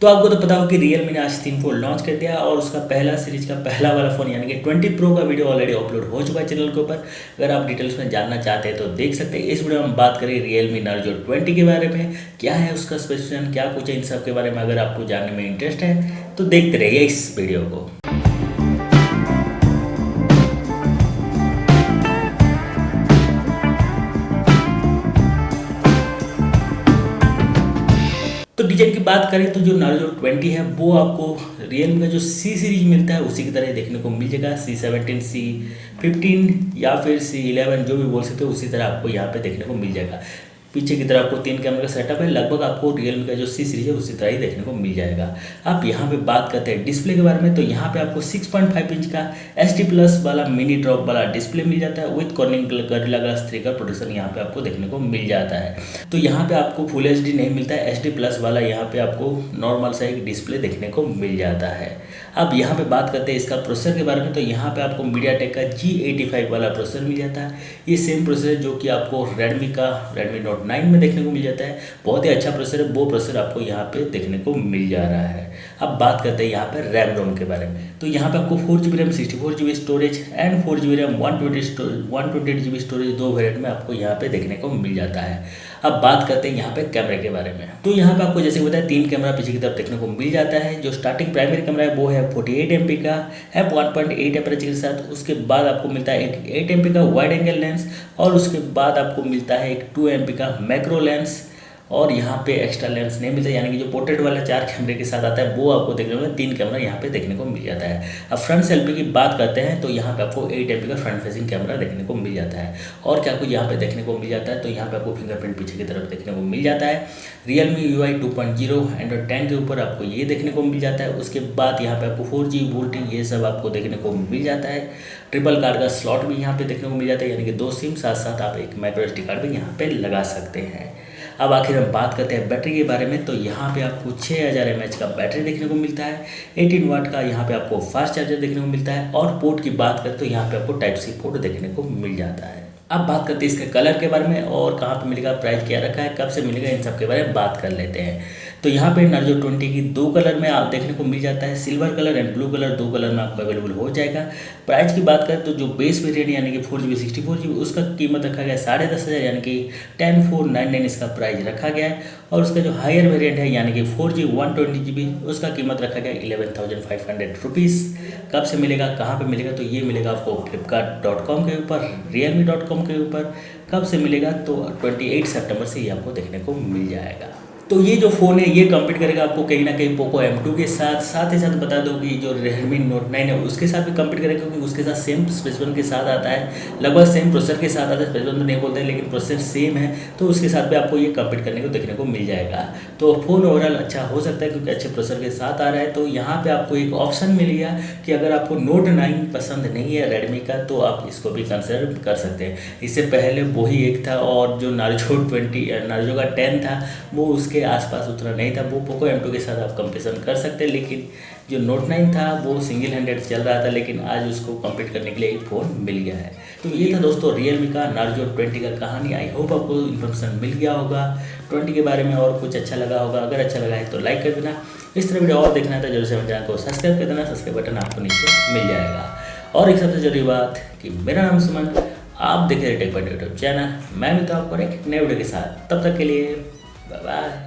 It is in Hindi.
तो आपको तो पता हो कि Realme ने आज 3 फ़ोन लॉन्च कर दिया और उसका पहला सीरीज का पहला वाला फ़ोन यानी कि 20 प्रो का वीडियो ऑलरेडी अपलोड हो चुका है चैनल के ऊपर। अगर आप डिटेल्स में जानना चाहते हैं तो देख सकते हैं। इस वीडियो में हम बात करें Realme Narzo 20 के बारे में, क्या है उसका स्पेसिफिकेशन, क्या कुछ है इन सब के बारे में। अगर आपको जानने में इंटरेस्ट है तो देखते रहिए इस वीडियो को। तो डिजाइन की बात करें तो जो नार्जो 20 है वो आपको Realme का जो सी सीरीज मिलता है उसी की तरह देखने को मिल जाएगा। C17, C15 या फिर C11 जो भी बोल सकते हो उसी तरह आपको यहाँ पे देखने को मिल जाएगा। पीछे की तरफ आपको 3 कैमरे का सेटअप है, लगभग आपको Realme का जो सी सीरीज है उसी तरह ही देखने को मिल जाएगा। आप यहाँ पे बात करते हैं डिस्प्ले के बारे में, तो यहाँ पे आपको 6.5 इंच का HD प्लस वाला मिनी ड्रॉप वाला डिस्प्ले मिल जाता है विथ कॉर्निंग गोरिल्ला ग्लास 3 का प्रोटेक्शन यहाँ पे आपको देखने को मिल जाता है। तो यहाँ पे आपको फुल HD नहीं मिलता है, HD प्लस वाला यहाँ पे आपको नॉर्मल सा एक डिस्प्ले देखने को मिल जाता है। अब यहाँ पे बात करते हैं इसका प्रोसेसर के बारे में, तो यहाँ पे आपको मीडियाटेक का G85 वाला प्रोसेसर मिल जाता है। ये सेम प्रोसेसर जो कि आपको Redmi Note 9 में देखने को मिल जाता है। बहुत ही अच्छा प्रोसेसर है, वो प्रोसेसर आपको यहाँ पे देखने को मिल जा रहा है। अब बात करते हैं यहाँ पे रैम रोम के बारे में, तो यहाँ पे आपको 4GB RAM 64GB storage and 4GB RAM 128GB storage दो वेरिएंट में आपको यहाँ पे देखने को मिल जाता है। अब बात करते हैं यहाँ पे कैमरे के बारे में, तो यहाँ पे आपको जैसे बताया 3 कैमरा पीछे की तरफ देखने को मिल जाता है। जो स्टार्टिंग प्राइमरी कैमरा है वो है 48 MP का f1.8 एपरेचर के साथ। उसके बाद आपको मिलता है 8 MP का वाइड एंगल लेंस और उसके बाद आपको मिलता है एक 2 MP का मैक्रो लेंस और यहाँ पे एक्स्ट्रा लेंस नहीं मिलता, यानी कि जो पोर्ट्रेट वाला 4 कैमरे के साथ आता है वो आपको देखने को 3 कैमरा यहाँ पे देखने को मिल जाता है। अब फ्रंट सेल्फी की बात करते हैं तो यहाँ पे आपको 8 MP का फ्रंट फेसिंग कैमरा देखने को मिल जाता है। और क्या कुछ यहाँ पे देखने को मिल जाता है, तो यहाँ पे आपको फिंगरप्रिंट पीछे की तरफ देखने को मिल जाता है। Realme UI 2.0 एंड्रॉइड 10 के ऊपर आपको ये देखने को मिल जाता है। उसके बाद यहाँ पे आपको 4G वोल्टेज ये सब आपको देखने को मिल जाता है। ट्रिपल कार्ड का स्लॉट भी यहाँ पे देखने को मिल जाता है, यानी कि 2 सिम साथ साथ आप एक माइक्रो SD कार्ड भी यहाँ पे लगा सकते हैं। अब आखिर हम बात करते हैं बैटरी के बारे में, तो यहाँ पे आपको 6000 mAh का बैटरी देखने को मिलता है। 18 वाट का यहाँ पे आपको फास्ट चार्जर देखने को मिलता है। और पोर्ट की बात करें तो यहाँ पे आपको Type-C पोर्ट देखने को मिल जाता है। अब बात करते हैं इसके कलर के बारे में और कहाँ पे मिलेगा, प्राइस क्या रखा है, कब से मिलेगा, इन सब के बारे में बात कर लेते हैं। तो यहाँ पे नार्जो 20 की 2 कलर में आप देखने को मिल जाता है, silver colour and blue colour, 2 colour में आपको अवेलेबल हो जाएगा। प्राइस की बात करें तो जो बेस वेरिएंट यानी कि 4GB 64GB उसका कीमत रखा गया है 10,500 यानी कि 10,499 इसका प्राइस रखा गया है। और उसका जो हायर वेरिएंट है यानी कि 4G 120GB उसका कीमत रखा गया 11,500 रुपीज़। कब से मिलेगा, कहाँ पे मिलेगा, तो ये मिलेगा आपको flipkart.com के ऊपर, realme.com के ऊपर। कब से मिलेगा, तो 28 सितंबर से ये आपको देखने को मिल जाएगा। तो ये जो फ़ोन है ये कम्पीट करेगा आपको कहीं ना कहीं पोको M2 के साथ। साथ ही साथ बता दो कि जो Realme Note 9 है उसके साथ भी कम्पीट करेगा, क्योंकि उसके साथ सेम स्पेसिफिकेशन के साथ आता है, लगभग सेम प्रोसेसर के साथ आता है। स्पेसिफिकेशन तो नहीं बोलते हैं लेकिन प्रोसेसर सेम है, तो उसके साथ भी आपको ये कम्पीट करने को देखने को मिल जाएगा। तो फ़ोन ओवरऑल अच्छा हो सकता है क्योंकि अच्छे प्रोसेसर के साथ आ रहा है। तो यहाँ पर आपको एक ऑप्शन मिल गया कि अगर आपको Note 9 पसंद नहीं है Redmi का तो आप इसको भी कंसिडर कर सकते हैं। इससे पहले वही एक था और जो नार्जो का 10 था वो उसके आसपास उतना नहीं था, वो पोको M2 के साथ आप कंपेरिजन कर सकते हैं। लेकिन जो Note 9 था वो सिंगल हैंडेड चल रहा था, लेकिन आज उसको कंपीट करने के लिए एक फ़ोन मिल गया है। तो ये था दोस्तों Realme का नार्जो 20 का कहानी। आई होप आपको इन्फॉर्मेशन मिल गया होगा 20 के बारे में और कुछ अच्छा लगा होगा। अगर अच्छा लगा है तो लाइक कर देना। इस तरह वीडियो और देखना है तो जरूर से हमारे चैनल को सब्सक्राइब कर देना। सब्सक्राइब बटन आपको नीचे मिल जाएगा। और एक सबसे जरूरी बात कि मेरा नाम सुमन, आप देख रहे टेक पॉइंट यूट्यूब चैनल। मैं मिलता हूँ आपको एक नए वीडियो के साथ, तब तक के लिए बाय बाय।